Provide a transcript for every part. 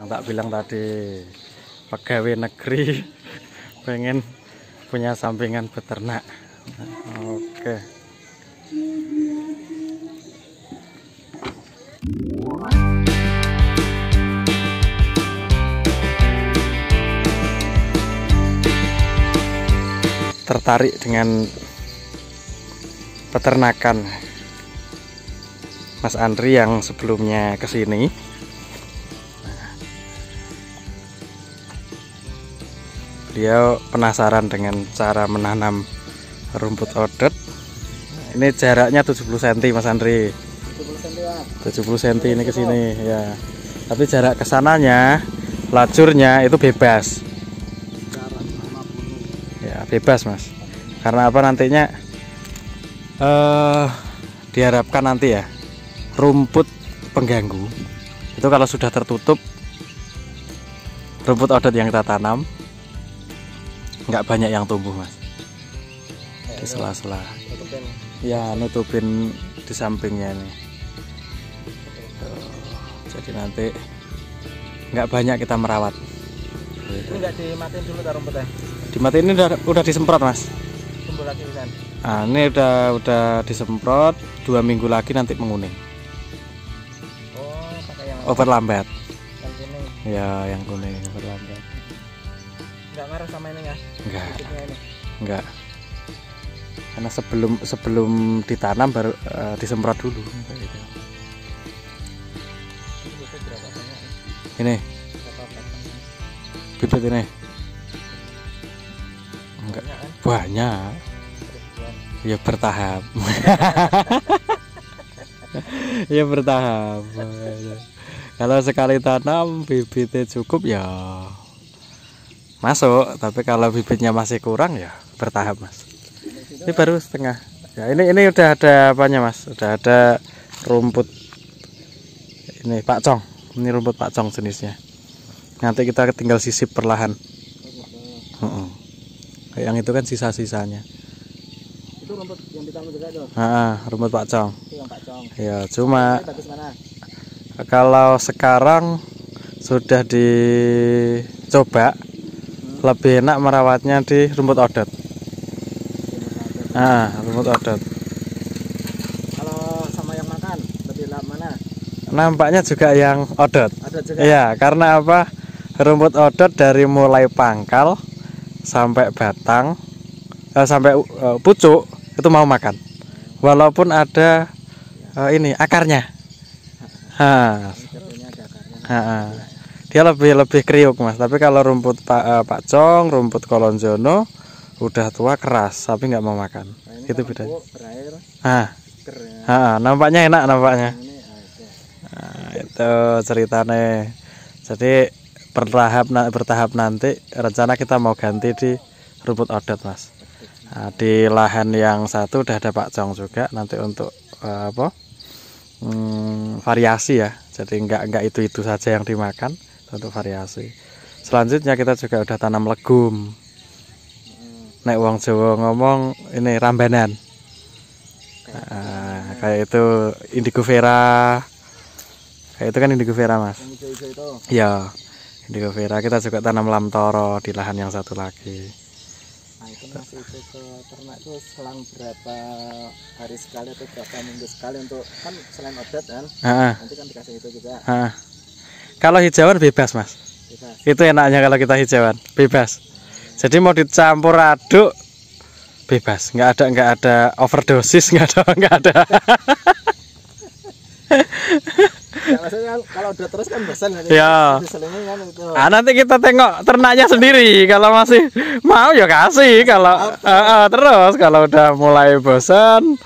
Tak bilang tadi pegawai negeri pengen punya sampingan beternak. Oke. Tertarik dengan peternakan Mas Andri yang sebelumnya kesini. Dia penasaran dengan cara menanam rumput odet. Ini jaraknya 70 cm Mas Andri. 70 cm ini ke sini ya. Tapi jarak kesananya lajurnya itu bebas. Ya, bebas Mas. Karena apa nantinya diharapkan nanti ya rumput pengganggu itu kalau sudah tertutup rumput odet yang kita tanam nggak banyak yang tumbuh Mas di sela-sela ya, nutupin di sampingnya nih. Jadi nanti nggak banyak kita merawat. Ini nggak dimatiin dulu rumputnya? Dimatiin, ini udah disemprot Mas. Semprot lagi kan? Nah, ini udah disemprot, 2 minggu lagi nanti menguning. Oh, pakai yang obat lambat. Yang kuning. Ya, yang kuning obat lambat. Nggak ngaruh sama ini ya? Enggak. Karena sebelum ditanam baru disemprot dulu gitu. Ini bibit ini enggak banyak, ya bertahap. Ya bertahap. Kalau sekali tanam bibitnya cukup ya masuk, tapi kalau bibitnya masih kurang ya bertahap Mas. Ini baru setengah ya. Ini udah ada apanya Mas, udah ada rumput ini pakcong. Ini rumput pakcong jenisnya. Nanti kita tinggal sisip perlahan. Yang itu kan sisa-sisanya. Itu rumput yang ditanam juga tuh. Rumput pakcong. Itu yang pakcong. Ya, cuma bagus mana? Kalau sekarang sudah dicoba lebih enak merawatnya di rumput odet. Rumput odet. Kalau sama yang makan lebih mana? Nampaknya juga yang odet. Iya, karena apa? Rumput odet dari mulai pangkal sampai batang sampai pucuk itu mau makan. Walaupun ada ini akarnya. Dia lebih kriuk Mas. Tapi kalau rumput pakcong, rumput kolonjono udah tua keras tapi nggak mau makan. Itu beda. Nampaknya enak nampaknya. Itu ceritanya. Jadi bertahap nanti rencana kita mau ganti di rumput odet Mas. Di lahan yang satu udah ada pakcong juga, nanti untuk variasi ya. Jadi enggak itu saja yang dimakan, untuk variasi. Selanjutnya kita juga udah tanam legum. Nek wong Jawa ngomong ini rambanan. Kayak itu indigo vera. Kayak itu kan indigo vera Mas. Ya, indigo vera. Kita juga tanam lamtoro di lahan yang satu lagi. Nah, itu masih itu ke ternak itu selang berapa hari sekali atau berapa minggu sekali untuk kan selain odet kan? Nanti kan dikasih itu juga. Kalau hijauan bebas Mas. Bebas. Itu enaknya kalau kita hijauan bebas. Jadi mau dicampur aduk bebas, nggak ada overdosis, nggak ada. Ya, maksudnya kalau udah terus kan bosan ya. Kan gitu. Nanti kita tengok ternaknya sendiri. Kalau masih mau ya kasih. Kalau terus kalau udah mulai bosan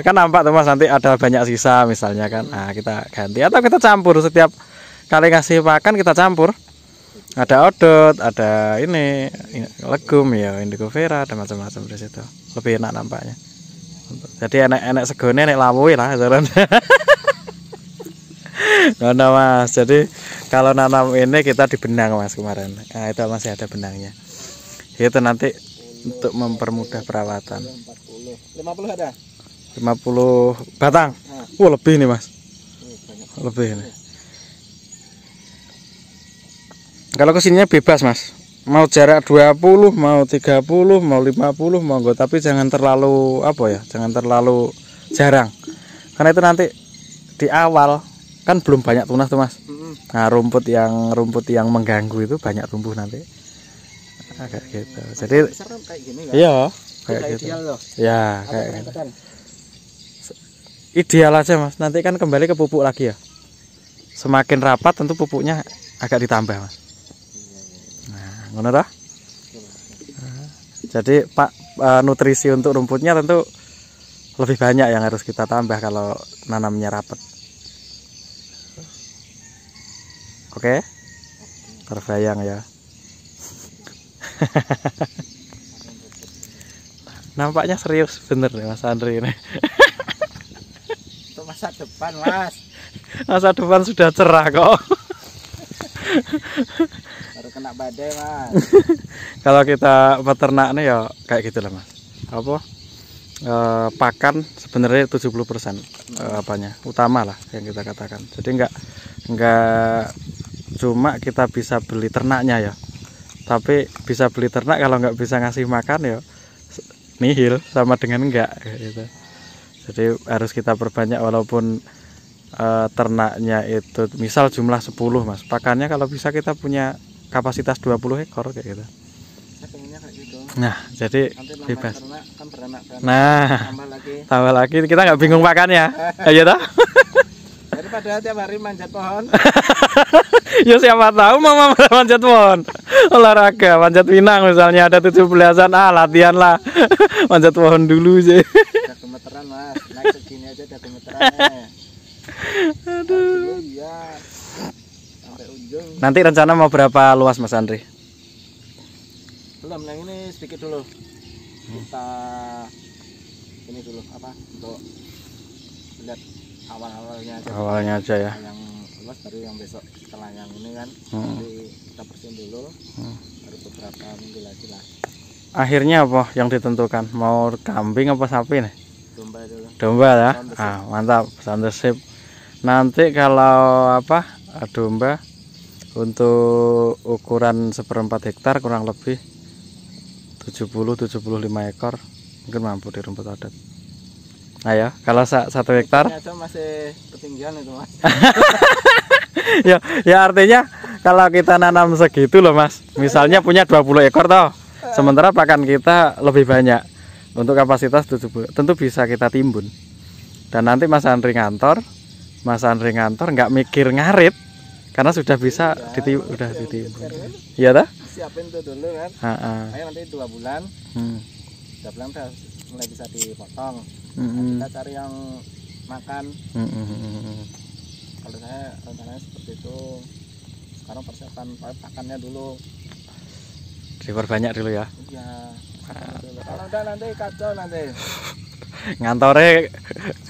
kan nampak tuh Mas, nanti ada banyak sisa misalnya kan. Kita ganti atau kita campur, setiap kali ngasih makan kita campur. Ada odet, ada ini legum ya, indigo vera, ada macam-macam di situ. Lebih enak nampaknya. Jadi enak segone, enak lawuh lah. Nah Mas, jadi kalau nanam ini kita di benang Mas kemarin. Itu masih ada benangnya. Itu nanti untuk mempermudah perawatan. 50 ada? 50 batang. Lebih nih Mas. Lebih ini. Kalau kesininya bebas mas, mau jarak 20, mau 30, mau 50, monggo, tapi jangan terlalu apa ya, jangan terlalu jarang, karena itu nanti di awal kan belum banyak tunas tuh mas. Nah rumput yang mengganggu itu banyak tumbuh nanti. Nah, kayak gitu. Jadi kayak gini, kan? iya kayak gitu. Ya kayak gitu. Ideal aja mas. Nanti kan kembali ke pupuk lagi ya. Semakin rapat tentu pupuknya agak ditambah mas. Nah ngono toh. Jadi pak nutrisi untuk rumputnya tentu lebih banyak yang harus kita tambah kalau nanamnya rapat. Oke, terbayang ya. Nampaknya serius bener nih Mas Andri ini. Untuk masa depan mas. Masa depan sudah cerah kok. Baru kena badai mas. Kalau kita peternak nih ya kayak gitu lah mas. Apa? Pakan sebenarnya 70% apanya utama lah yang kita katakan. Jadi enggak cuma kita bisa beli ternaknya ya, tapi bisa beli ternak kalau nggak bisa ngasih makan ya nihil, sama dengan enggak gitu. Jadi harus kita perbanyak, walaupun ternaknya itu misal jumlah 10 mas, pakannya kalau bisa kita punya kapasitas 20 ekor kayak gitu. Nah jadi bebas. Kan beranak, nah tambah lagi kita nggak bingung pakannya. Ayo toh. Daripada tiap hari manjat pohon. Ya siapa tahu mama manjat pohon, olahraga manjat pinang misalnya ada 17-an, latihan lah. Manjat pohon dulu sih. Udah gemeteran mas, naik segini aja udah gemeteran ya. Aduh ya, sampai ujung. Nanti rencana mau berapa luas mas Andri? Belum, yang ini sedikit dulu. Kita ini dulu apa untuk lihat awalnya aja. Awalnya aja ya. Yang luas baru yang besok setelah yang ini kan. Jadi kita bersihin dulu. Baru beberapa minggu lagi lah. Akhirnya apa yang ditentukan? Mau kambing apa sapi nih? Domba dulu. Domba ya. Mantap, sound sip. Nanti kalau apa? Domba untuk ukuran 1/4 hektar kurang lebih 70-75 ekor mungkin mampu di rumput adat. Nah ya, kalau 1 hektar aja masih ketinggian itu mas. ya artinya kalau kita nanam segitu loh mas, misalnya punya 20 ekor toh, sementara pakan kita lebih banyak, untuk kapasitas 70 tentu bisa kita timbun. Dan nanti Mas Andri ngantor nggak mikir ngarit, karena sudah bisa udah ditimbun. Iya dah? Siapin tuh dulu kan. Ayo nanti 2 bulan. 2 bulan udah mulai bisa dipotong. Kita cari yang makan. Kalau saya rencananya seperti itu. Sekarang persiapan pakannya dulu. Diperbanyak dulu ya. Iya. Kalau udah nanti kacau nanti. Ngantore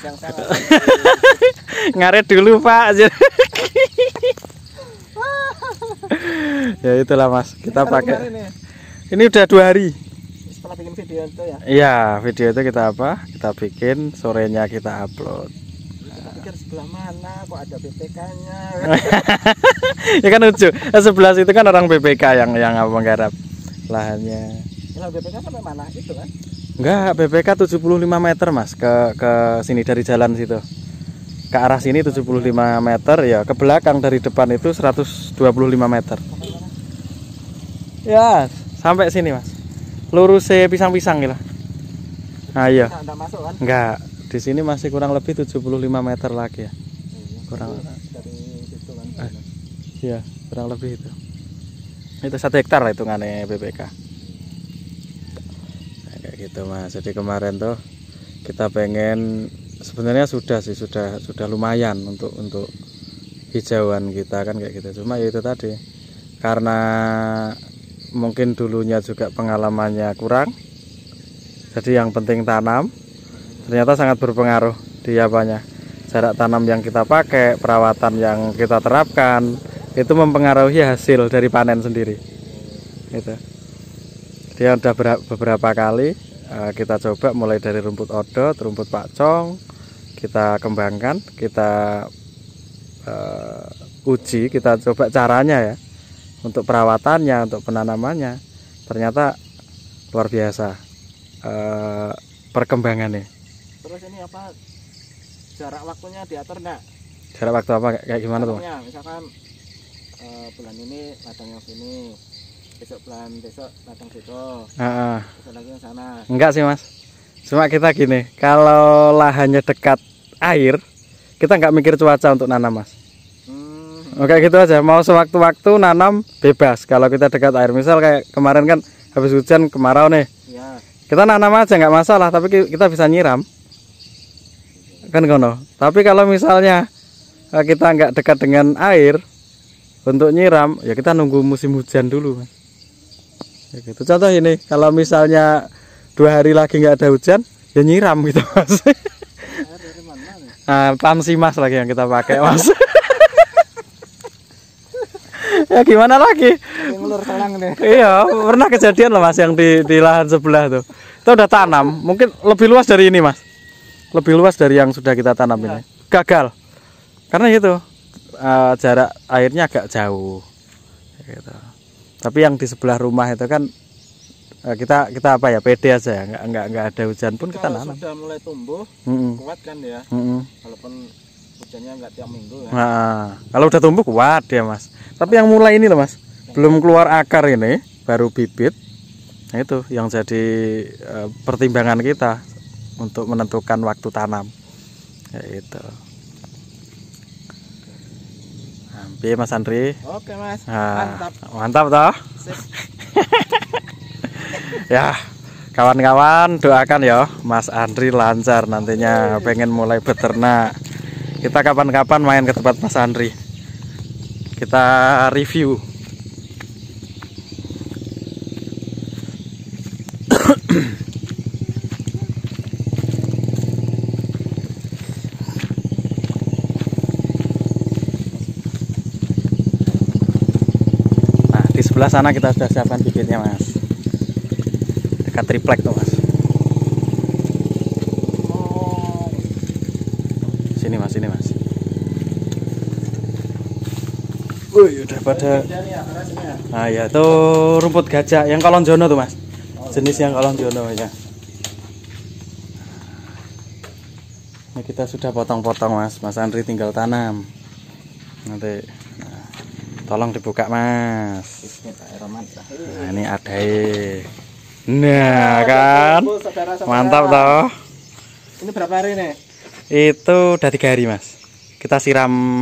Yang sangat ngarit dulu Pak. Ya itulah mas, kita pakai ini udah 2 hari setelah bikin video itu ya. Iya, video itu kita bikin, sorenya kita upload. Kita pikir sebelah mana kok ada BPK-nya. Ya kan lucu, sebelah itu kan orang BPK yang menggarap lahannya. Kalau BPK sampai mana itu kan? Enggak, BPK 75 meter mas, ke sini dari jalan situ ke arah sini 75 meter ya, ke belakang dari depan itu 125 meter. Ya, sampai sini mas. Lurus pisang-pisang gitu. Nah, iya. Enggak masuk kan? Enggak. Di sini masih kurang lebih 75 meter lagi ya. Kurang dari situ kan. Iya, kurang lebih itu. Itu 1 hektar lah hitungannya BPK. Nah, kayak gitu mas. Jadi kemarin tuh kita pengen, sebenarnya sudah lumayan untuk hijauan kita kan kayak gitu. Cuma ya itu tadi, karena mungkin dulunya juga pengalamannya kurang, jadi yang penting tanam ternyata sangat berpengaruh di apanya, jarak tanam yang kita pakai, perawatan yang kita terapkan itu mempengaruhi hasil dari panen sendiri gitu. Dia udah beberapa kali kita coba, mulai dari rumput odot, rumput pakcong, kita kembangkan, kita uji, kita coba caranya ya untuk perawatannya, untuk penanamannya ternyata luar biasa perkembangannya. Terus ini apa, jarak waktunya diatur enggak? Jarak waktu apa kayak gimana tuh? Misalkan bulan ini ladang yang sini, besok ladang situ, besok lagi yang sana. Enggak sih Mas, cuma kita gini, kalau lahannya dekat air kita nggak mikir cuaca untuk nanam Mas. Oke gitu aja, mau sewaktu-waktu nanam bebas. Kalau kita dekat air, misal kayak kemarin kan habis hujan kemarau nih ya. Kita nanam aja nggak masalah, tapi kita bisa nyiram kan kono. Tapi kalau misalnya kita nggak dekat dengan air untuk nyiram, ya kita nunggu musim hujan dulu Mas. Ya gitu. Contoh ini, kalau misalnya 2 hari lagi nggak ada hujan, ya nyiram gitu Mas. Pamsi Mas lagi yang kita pakai Mas. Ya gimana lagi? Iya, pernah kejadian loh Mas yang di lahan sebelah tuh. Kita udah tanam, mungkin lebih luas dari ini Mas. Lebih luas dari yang sudah kita tanam ini. Gagal. Karena itu jarak airnya agak jauh. Gitu. Tapi yang di sebelah rumah itu kan kita apa ya, pede aja ya, nggak ada hujan pun kita nanam. Sudah mulai tumbuh, kuat kan ya. Walaupun hujannya nggak tiap minggu ya. Nah, kalau udah tumbuh kuat ya Mas. Tapi yang mulai ini loh Mas, belum keluar akar ini, baru bibit. Nah itu yang jadi pertimbangan kita untuk menentukan waktu tanam. Ya itu. Nah, Mas Andri. Oke Mas. Nah, mantap toh. Ya, kawan-kawan doakan ya Mas Andri lancar nantinya pengen mulai beternak. Kita kapan-kapan main ke tempat Mas Andri, kita review. Nah di sebelah sana kita sudah siapkan bibitnya Mas, dekat triplek tuh Mas. Sini Mas, sini Mas. Udah pada. Nah ya itu rumput gajah yang kolonjono tuh Mas, jenis yang kolonjono ya. Ini kita sudah potong-potong Mas, Mas Andri tinggal tanam nanti. Nah, tolong dibuka Mas. Nah ini ada. Nah kan mantap toh. Ini berapa hari nih? Itu udah 3 hari Mas. Kita siram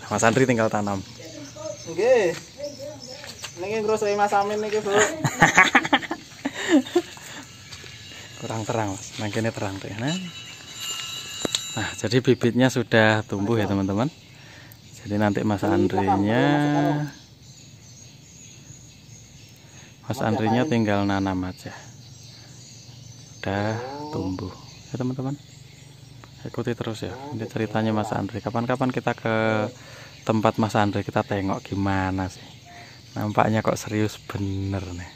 Mas Andri tinggal tanam. Oke. Niki ngrosoi Mas Amin niki, Bu. Kurang terang Mas, makinnya terang tuh ya. Nah, jadi bibitnya sudah tumbuh ya teman-teman. Jadi nanti Mas Andrinya tinggal nanam aja. Udah tumbuh ya teman-teman. Ikuti terus ya, ini ceritanya Mas Andri. Kapan-kapan kita ke tempat Mas Andri, kita tengok gimana sih. Nampaknya kok serius bener nih.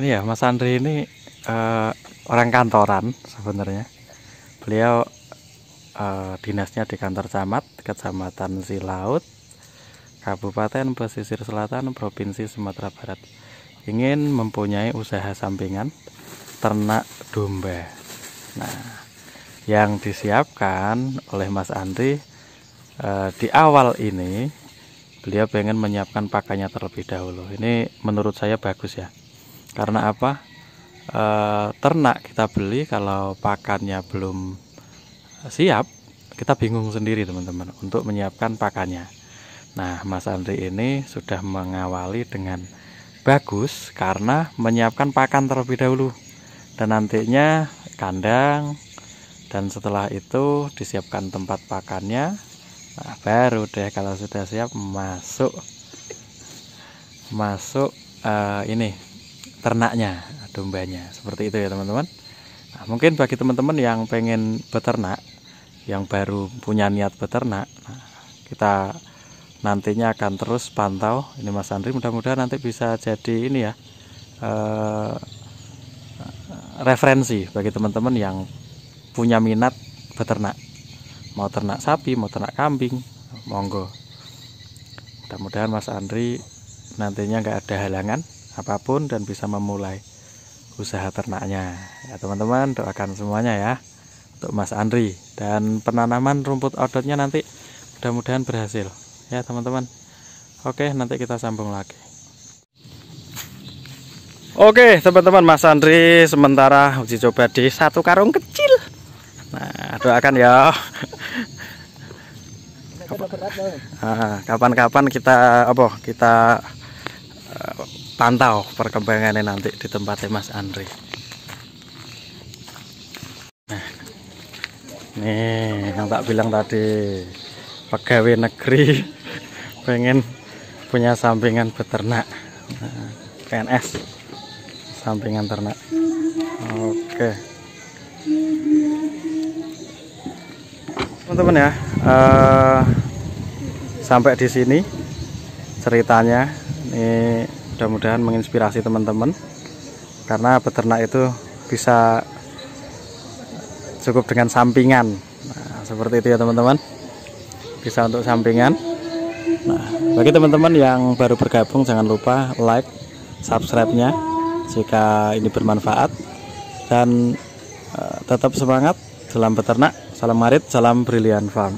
Ini ya Mas Andri ini orang kantoran sebenarnya. Beliau dinasnya di kantor camat, Kecamatan Silaut, Kabupaten Pesisir Selatan, Provinsi Sumatera Barat. Ingin mempunyai usaha sampingan ternak domba. Nah, yang disiapkan oleh Mas Andri di awal ini, beliau pengen menyiapkan pakannya terlebih dahulu. Ini menurut saya bagus ya. Karena apa? Ternak kita beli kalau pakannya belum siap, kita bingung sendiri teman-teman untuk menyiapkan pakannya. Nah, Mas Andri ini sudah mengawali dengan bagus karena menyiapkan pakan terlebih dahulu. Dan nantinya kandang, dan setelah itu disiapkan tempat pakannya. Nah, baru deh kalau sudah siap masuk ini ternaknya, dombanya, seperti itu ya teman-teman. Nah, mungkin bagi teman-teman yang pengen beternak, yang baru punya niat beternak, nah, kita nantinya akan terus pantau ini Mas Andri. Mudah-mudahan nanti bisa jadi ini ya, referensi bagi teman-teman yang punya minat beternak. mau ternak sapi, mau ternak kambing, monggo. Mudah-mudahan Mas Andri nantinya nggak ada halangan apapun dan bisa memulai usaha ternaknya. Ya teman-teman, doakan semuanya ya untuk Mas Andri, dan penanaman rumput outdoornya nanti mudah-mudahan berhasil ya teman-teman. Oke, nanti kita sambung lagi. Oke teman-teman, Mas Andri sementara uji coba di satu karung kecil. Nah, doakan ya. Kapan-kapan kita pantau perkembangannya nanti di tempatnya Mas Andri. Nah, nih yang tak bilang tadi, pegawai negeri pengen punya sampingan beternak. Nah, PNS sampingan ternak. Oke teman-teman ya, sampai di sini ceritanya. Ini mudah-mudahan menginspirasi teman-teman, karena beternak itu bisa cukup dengan sampingan. Nah, seperti itu ya teman-teman, bisa untuk sampingan. Nah, bagi teman-teman yang baru bergabung, jangan lupa like, subscribe-nya jika ini bermanfaat, dan tetap semangat dalam beternak. Salam Marit, salam Brilliant Farm.